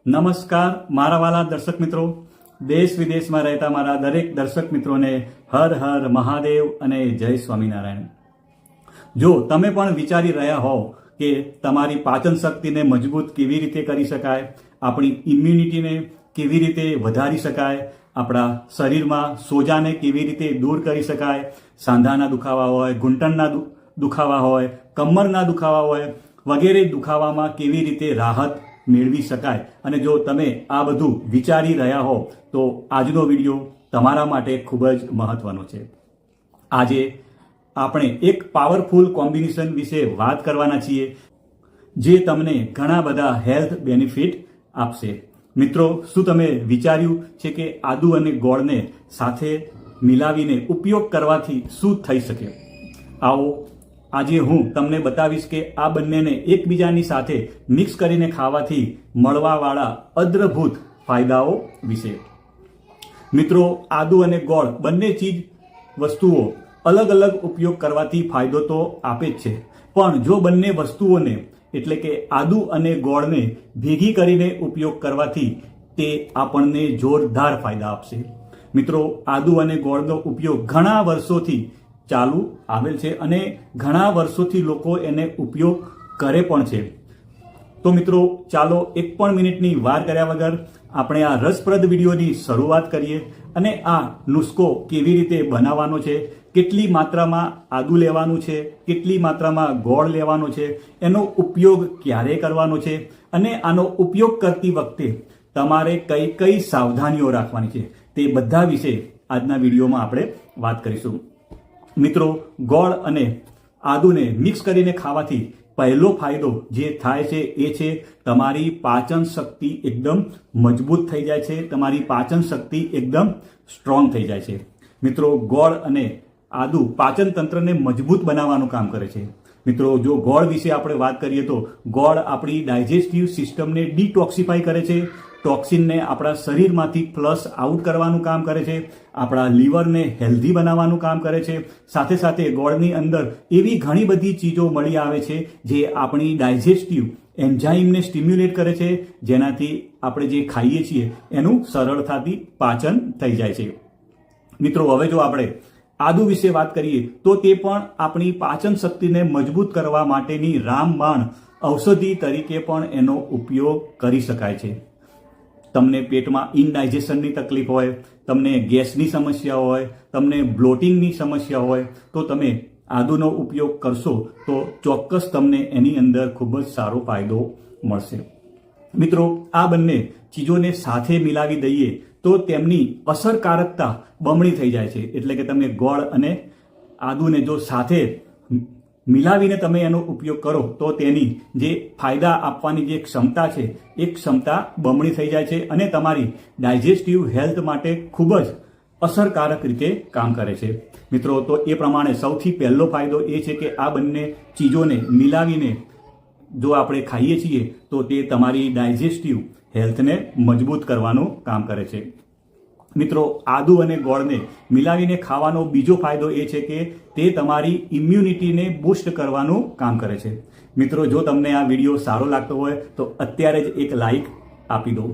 નમસ્કાર મારા વાલા દર્શક મિત્રો, દેશ વિદેશમાં રહેતા મારા દરેક દર્શક મિત્રોને હર હર મહાદેવ અને જય સ્વામિનારાયણ। જો તમે પણ વિચારી રહ્યા હોવ કે તમારી પાચન શક્તિને મજબૂત કેવી રીતે કરી શકાય, આપણી ઇમ્યુનિટીને કેવી રીતે વધારી શકાય, આપણા શરીરમાં સોજાને કેવી રીતે દૂર કરી શકાય, સાંધાના દુખાવા હોય, ઘૂંટણના દુખાવા હોય, કમરના દુખાવા હોય વગેરે દુખાવામાં કેવી રીતે રાહત મેળવી શકાય, અને જો તમે આ બધું વિચારી રહ્યા હો તો આજનો વિડીયો તમારા માટે ખૂબ જ મહત્વનો છે। આજે આપણે એક પાવરફુલ કોમ્બિનેશન વિશે વાત કરવાના છીએ જે તમને ઘણા બધા હેલ્થ બેનિફિટ આપશે। મિત્રો, શું તમે વિચાર્યું છે કે આદુ અને ગોળને સાથે મિલાવીને ઉપયોગ કરવાથી શું થઈ શકે? આવો આજે હું તમને બતાવીશ કે આ બંનેને એકબીજાની સાથે મિક્સ કરીને ખાવાથી મળવાવાળા અદ્ભુત ફાયદાઓ વિશે। મિત્રો, આદુ અને ગોળ બંને ચીજ વસ્તુઓ અલગ અલગ ઉપયોગ કરવાથી ફાયદો તો આપે જ છે, પણ જો બંને વસ્તુઓને એટલે કે આદુ અને ગોળને ભેગી કરીને ઉપયોગ કરવાથી તે આપણને જોરદાર ફાયદા આપશે। મિત્રો, આદુ અને ગોળનો ઉપયોગ ઘણા વર્ષોથી ચાલુ આવેલ છે અને ઘણા વર્ષોથી લોકો એને ઉપયોગ કરે પણ છે। તો મિત્રો, ચાલો એક પણ મિનિટની વાર કર્યા વગર આપણે આ રસપ્રદ વિડીયોની શરૂઆત કરીએ અને આ નુસ્ખો કેવી રીતે બનાવવાનો છે, કેટલી માત્રામાં આદુ લેવાનું છે, કેટલી માત્રામાં ગોળ લેવાનો છે, એનો ઉપયોગ ક્યારે કરવાનો છે અને આનો ઉપયોગ કરતી વખતે તમારે કઈ કઈ સાવધાનીઓ રાખવાની છે તે બધા વિશે આજના વિડીયોમાં આપણે વાત કરીશું। મિત્રો, ગોળ અને આદુને મિક્સ કરીને ખાવાથી પહેલો ફાયદો જે થાય છે એ છે તમારી પાચન શક્તિ એકદમ મજબૂત થઈ જાય છે, તમારી પાચન શક્તિ એકદમ સ્ટ્રોંગ થઈ જાય છે। મિત્રો, ગોળ અને આદુ પાચન તંત્રને મજબૂત બનાવવાનું કામ કરે છે। મિત્રો, જો ગોળ વિશે આપણે વાત કરીએ તો ગોળ આપણી ડાયજેસ્ટિવ સિસ્ટમને ડિટોક્સિફાઈ કરે છે, ટોક્સિનને આપણા શરીરમાંથી ફ્લશ આઉટ કરવાનું કામ કરે છે, આપણા લીવરને હેલ્ધી બનાવવાનું કામ કરે છે। સાથે સાથે ગોળની અંદર એવી ઘણી બધી ચીજો મળી આવે છે જે આપણી ડાયજેસ્ટિવ એન્ઝાઇમને સ્ટિમ્યુલેટ કરે છે, જેનાથી આપણે જે ખાઈએ છીએ એનું સરળતાથી પાચન થઈ જાય છે। મિત્રો, હવે જો આપણે આદુ વિશે વાત કરીએ તો તે પણ આપણી પાચન શક્તિને મજબૂત કરવા માટેની રામબાણ ઔષધિ તરીકે પણ એનો ઉપયોગ કરી શકાય છે। તમને પેટમાં ઇનડાઇજેશનની તકલીફ હોય, તમને ગેસની સમસ્યા હોય, તમને બ્લોટિંગની સમસ્યા હોય તો તમે આદુનો ઉપયોગ કરશો તો ચોક્કસ તમને એની અંદર ખૂબ જ સારો ફાયદો મળશે। મિત્રો, આ બંને ચીજોને સાથે મિલાવી દઈએ તો તેમની અસરકારકતા બમણી થઈ જાય છે। એટલે કે તમે ગોળ અને આદુને જો સાથે મિલાવીને તમે એનો ઉપયોગ કરો તો તેની જે ફાયદા આપવાની જે ક્ષમતા છે એ ક્ષમતા બમણી થઈ જાય છે અને તમારી ડાયજેસ્ટિવ હેલ્થ માટે ખૂબ જ અસરકારક રીતે કામ કરે છે। મિત્રો, તો એ પ્રમાણે સૌથી પહેલો ફાયદો એ છે કે આ બંને ચીજોને મિલાવીને જો આપણે ખાઈએ છીએ તો તે તમારી ડાયજેસ્ટિવ હેલ્થને મજબૂત કરવાનું કામ કરે છે। મિત્રો, આદુ અને ગોળને મિલાવીને ખાવાનો બીજો ફાયદો એ છે કે તે તમારી ઇમ્યુનિટીને બૂસ્ટ કરવાનું કામ કરે છે। મિત્રો, જો તમને આ વિડીયો સારો લાગતો હોય તો અત્યારે જ એક લાઈક આપી દો।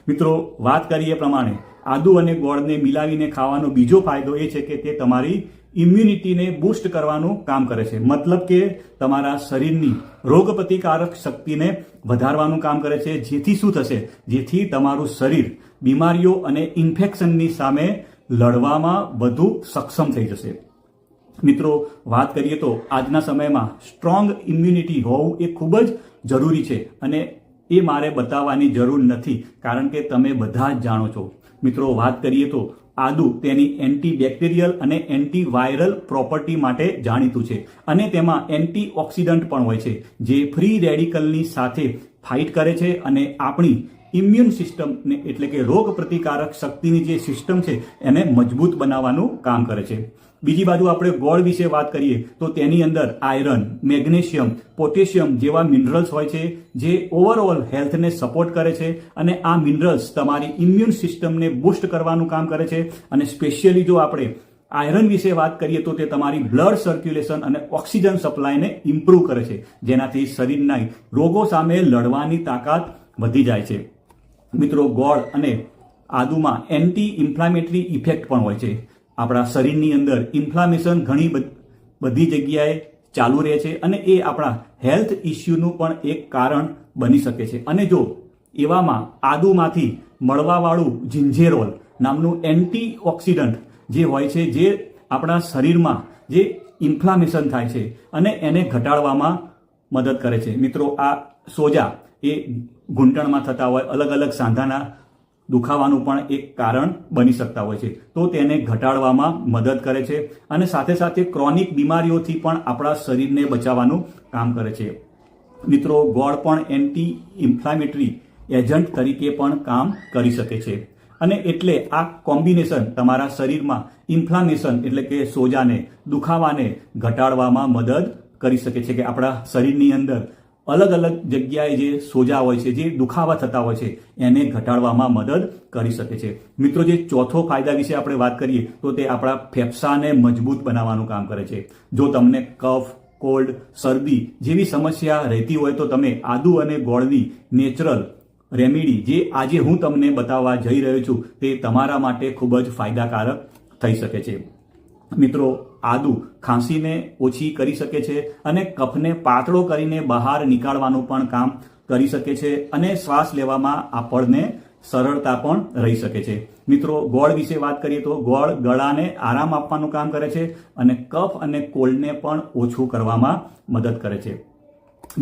મિત્રો, વાત કરીએ પ્રમાણે આદુ અને ગોળને મિલાવીને ખાવાનો બીજો ફાયદો એ છે કે તે તમારી ઇમ્યુનિટીને બૂસ્ટ કરવાનું કામ કરે છે। મતલબ કે તમારા શરીરની રોગપ્રતિકારક શક્તિને વધારવાનું કામ કરે છે, જેથી શું થશે, જેથી તમારું શરીર બીમારીઓ અને ઇન્ફેક્શનની સામે લડવામાં વધુ સક્ષમ થઈ જશે। મિત્રો, વાત કરીએ તો આજના સમયમાં સ્ટ્રોંગ ઇમ્યુનિટી હોવું એ ખૂબ જ જરૂરી છે અને એ મારે બતાવવાની જરૂર નથી, કારણ કે તમે બધા જ જાણો છો। મિત્રો, વાત કરીએ તો આદુ તેની એન્ટીબેક્ટેરિયલ અને એન્ટીવાયરલ પ્રોપર્ટી માટે જાણીતું છે અને તેમાં એન્ટીઓક્સિડન્ટ પણ હોય છે જે ફ્રી રેડિકલની સાથે ફાઇટ કરે છે અને આપણી ઇમ્યુન સિસ્ટમને એટલે કે રોગ પ્રતિકારક શક્તિની જે સિસ્ટમ છે એને મજબૂત બનાવવાનું કામ કરે છે। બીજી બાજુ આપણે ગોળ વિશે વાત કરીએ તો તેની અંદર આયરન, મેગ્નેશિયમ, પોટેશિયમ જેવા મિનરલ્સ હોય છે જે ઓવરઓલ હેલ્થને સપોર્ટ કરે છે અને આ મિનરલ્સ તમારી ઇમ્યુન સિસ્ટમને બૂસ્ટ કરવાનું કામ કરે છે। અને સ્પેશિયલી જો આપણે આયરન વિશે વાત કરીએ તો તે તમારી બ્લડ સર્ક્યુલેશન અને ઓક્સિજન સપ્લાયને ઇમ્પ્રૂવ કરે છે, જેનાથી શરીરના રોગો સામે લડવાની તાકાત વધી જાય છે। મિત્રો ગોળ અને આદુમાં એન્ટી ઇન્ફ્લામેટરી ઇફેક્ટ પણ હોય છે. આપણા શરીરની અંદર ઇન્ફ્લામેશન ઘણી બધી જગ્યાએ ચાલુ રહે છે અને એ આપણા હેલ્થ ઇસ્યુનું પણ એક કારણ બની શકે છે. અને જો એવામાં આદુમાંથી મળવાવાળું જિંજેરોલ નામનું એન્ટીઓક્સિડન્ટ જે હોય છે, જે આપણા શરીરમાં જે ઇન્ફ્લામેશન થાય છે અને એને ઘટાડવામાં મદદ કરે છે. મિત્રો આ સોજા એ ઘૂંટણમાં થતા હોય, અલગ અલગ સાંધાના દુખાવાનું પણ એક કારણ બની શકતા હોય છે, તો તેને ઘટાડવામાં મદદ કરે છે અને સાથે સાથે ક્રોનિક બીમારીઓથી પણ આપણા શરીરને બચાવવાનું કામ કરે છે. મિત્રો ગોળ પણ એન્ટી ઇન્ફ્લામેટરી એજન્ટ તરીકે પણ કામ કરી શકે છે અને એટલે આ કોમ્બિનેશન તમારા શરીરમાં ઇન્ફ્લામેશન એટલે કે સોજાને, દુખાવાને ઘટાડવામાં મદદ કરી શકે છે, કે આપણા શરીરની અંદર અલગ અલગ જગ્યાએ જે સોજા હોય છે, જે દુખાવા થતા હોય છે, એને ઘટાડવામાં મદદ કરી શકે છે. મિત્રો જે ચોથો ફાયદા વિશે આપણે વાત કરીએ તો તે આપણા ફેફસાને મજબૂત બનાવવાનું કામ કરે છે. જો તમને કફ, કોલ્ડ, શરદી જેવી સમસ્યા રહેતી હોય તો તમે આદુ અને ગોળની નેચરલ રેમેડી જે આજે હું તમને બતાવવા જઈ રહ્યો છું તે તમારા માટે ખૂબ જ ફાયદાકારક થઈ શકે છે. મિત્રો આદુ ખાંસીને ઓછી કરી શકે છે અને કફને પાતળો કરીને બહાર નીકાળવાનું પણ કામ કરી શકે છે અને શ્વાસ લેવામાં આપણને સરળતા પણ રહી શકે છે. મિત્રો ગોળ વિશે વાત કરીએ તો ગોળ ગળાને આરામ આપવાનું કામ કરે છે અને કફ અને કોલ્ડને પણ ઓછું કરવામાં મદદ કરે છે.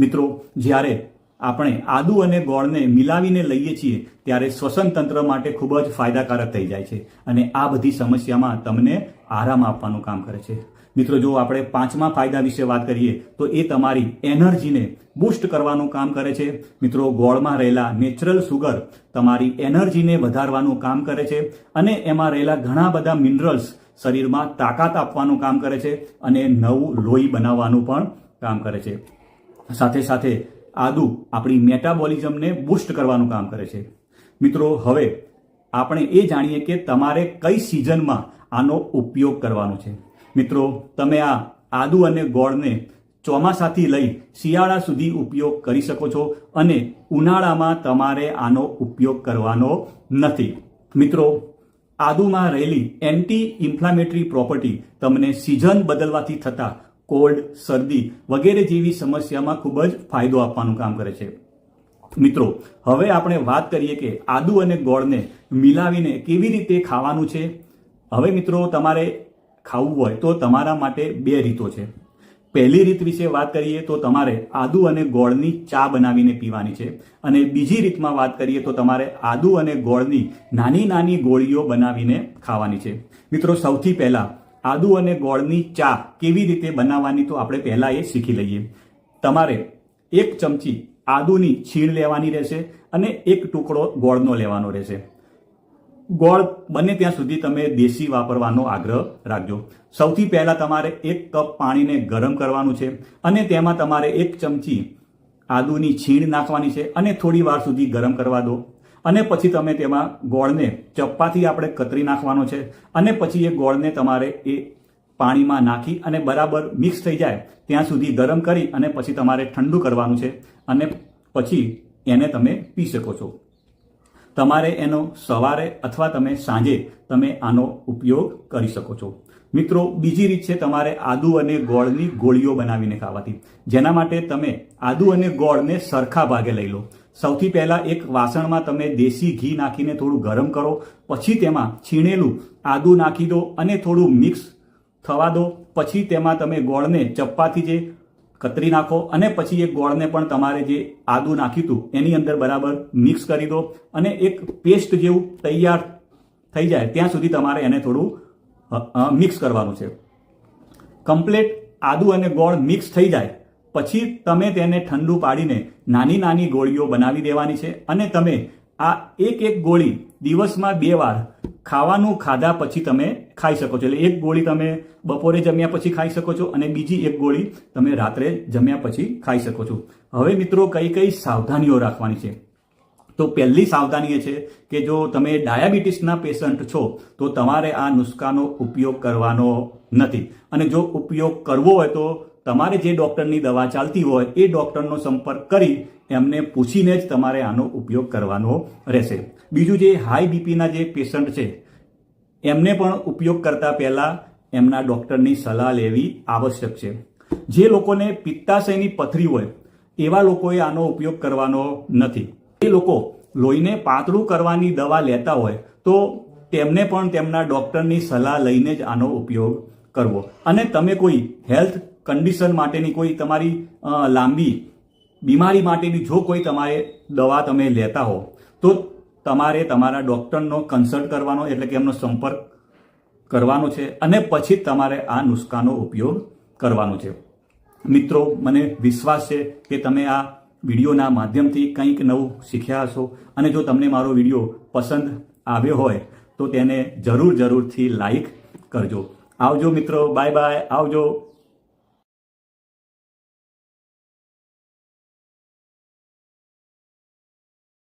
મિત્રો જ્યારે આપણે આદુ અને ગોળને મિલાવીને લઈએ છીએ ત્યારે શ્વસન તંત્ર માટે ખૂબ જ ફાયદાકારક થઈ જાય છે અને આ બધી સમસ્યામાં તમને આરામ આપવાનું કામ કરે છે. મિત્રો જો આપણે પાંચમા ફાયદા વિશે વાત કરીએ તો એ તમારી એનર્જીને બૂસ્ટ કરવાનું કામ કરે છે. મિત્રો ગોળમાં રહેલા નેચરલ સુગર તમારી એનર્જીને વધારવાનું કામ કરે છે અને એમાં રહેલા ઘણા બધા મિનરલ્સ શરીરમાં તાકાત આપવાનું કામ કરે છે અને નવું લોહી બનાવવાનું પણ કામ કરે છે. સાથે સાથે આદુ આપણી મેટાબોલિઝમને બૂસ્ટ કરવાનું કામ કરે છે. મિત્રો હવે આપણે એ જાણીએ કે તમારે કઈ સિઝનમાં આનો ઉપયોગ કરવાનો છે. મિત્રો તમે આ આદુ અને ગોળને ચોમાસાથી લઈ શિયાળા સુધી ઉપયોગ કરી શકો છો અને ઉનાળામાં તમારે આનો ઉપયોગ કરવાનો નથી. મિત્રો આદુમાં રહેલી એન્ટી ઇન્ફ્લામેટરી પ્રોપર્ટી તમને સિઝન બદલવાથી થતા કોલ્ડ, શરદી વગેરે જેવી સમસ્યામાં ખૂબ જ ફાયદો આપવાનું કામ કરે છે. મિત્રો હવે આપણે વાત કરીએ કે આદુ અને ગોળને મિલાવીને કેવી રીતે ખાવાનું છે. હવે મિત્રો તમારે ખાવું હોય તો તમારા માટે બે રીતો છે. પહેલી રીત વિશે વાત કરીએ તો તમારે આદુ અને ગોળની ચા બનાવીને પીવાની છે અને બીજી રીતમાં વાત કરીએ તો તમારે આદુ અને ગોળની નાની નાની ગોળીઓ બનાવીને ખાવાની છે. મિત્રો સૌથી પહેલા આદુ અને ગોળની ચા કેવી રીતે બનાવવાની તો આપણે પહેલા એ શીખી લઈએ. તમારે 1 ચમચી આદુની છીણ લેવાની રહેશે અને 1 ટુકડો ગોળનો લેવાનો રહેશે. ગોળ બને ત્યાં સુધી તમે દેશી વાપરવાનો આગ્રહ રાખજો. સૌથી પહેલા તમારે 1 કપ પાણીને ગરમ કરવાનું છે અને તેમાં તમારે 1 ચમચી આદુની છીણ નાખવાની છે અને થોડી વાર સુધી ગરમ કરવા દો અને પછી તમે તેમાં ગોળને ચપ્પાથી આપણે કતરી નાખવાનો છે અને પછી એ ગોળને તમારે એ પાણીમાં નાખી અને બરાબર મિક્સ થઈ જાય ત્યાં સુધી ગરમ કરી અને પછી તમારે ઠંડુ કરવાનું છે અને પછી એને તમે પી શકો છો. તમારે એનો સવારે અથવા તમે સાંજે તમે આનો ઉપયોગ કરી શકો છો. મિત્રો બીજી રીત છે તમારે આદુ અને ગોળની ગોળીઓ બનાવીને ખાવાથી. જેના માટે તમે આદુ અને ગોળને સરખા ભાગે લઈ લો. સૌથી પહેલા એક વાસણમાં તમે દેશી ઘી નાખીને થોડું ગરમ કરો, પછી તેમાં છીણેલું આદુ નાખી દો અને થોડું મિક્સ થવા દો. પછી તેમાં તમે ગોળને ચપ્પાથી જે કતરી નાખો અને પછી એ ગોળને પણ તમારે જે આદુ નાખ્યું હતું એની અંદર બરાબર મિક્સ કરી દો અને એક પેસ્ટ જેવું તૈયાર થઈ જાય ત્યાં સુધી તમારે એને થોડું મિક્સ કરવાનું છે. કમ્પ્લીટ આદુ અને ગોળ મિક્સ થઈ જાય પછી તમે તેને ઠંડુ પાડીને નાની નાની ગોળીઓ બનાવી દેવાની છે અને તમે આ એક ગોળી દિવસમાં 2 વાર ખાવાનું ખાધા પછી તમે ખાઈ શકો છો. એટલે 1 ગોળી તમે બપોરે જમ્યા પછી ખાઈ શકો છો અને બીજી 1 ગોળી તમે રાત્રે જમ્યા પછી ખાઈ શકો છો. હવે મિત્રો કઈ સાવધાનીઓ રાખવાની છે તો પહેલી સાવધાની એ છે કે જો તમે ડાયાબિટીસના પેશન્ટ છો તો તમારે આ નુસ્ખાનો ઉપયોગ કરવાનો નથી અને જો ઉપયોગ કરવો હોય તો તમારે જે ડૉક્ટરની દવા ચાલતી હોય એ ડૉક્ટરનો સંપર્ક કરી એમને પૂછીને જ તમારે આનો ઉપયોગ કરવાનો રહેશે. બીજું, જે હાઈ બીપીના જે પેશન્ટ છે એમને પણ ઉપયોગ કરતા પહેલાં એમના ડૉક્ટરની સલાહ લેવી આવશ્યક છે. જે લોકોને પિત્તાશયની પથરી હોય એવા લોકોએ આનો ઉપયોગ કરવાનો નથી. એ લોકો લોહીને પાતળું કરવાની દવા લેતા હોય તો તેમને પણ તેમના ડૉક્ટરની સલાહ લઈને જ આનો ઉપયોગ કરવો. અને તમે કોઈ હેલ્થ કન્ડિશન માટેની, કોઈ તમારી લાંબી બીમારી માટેની જો કોઈ તમારે દવા તમે લેતા હો તો તમારે તમારા ડૉક્ટરનો કન્સલ્ટ કરવાનો, એટલે કે એમનો સંપર્ક કરવાનો છે અને પછી જ તમારે આ નુસ્ખાનો ઉપયોગ કરવાનો છે. મિત્રો, મને વિશ્વાસ છે કે તમે આ વિડીયોના માધ્યમથી કંઈક નવું શીખ્યા હશો અને જો તમને મારો વિડીયો પસંદ આવ્યો હોય તો તેને જરૂરથી લાઈક કરજો. આવજો મિત્રો, બાય બાય, આવજો.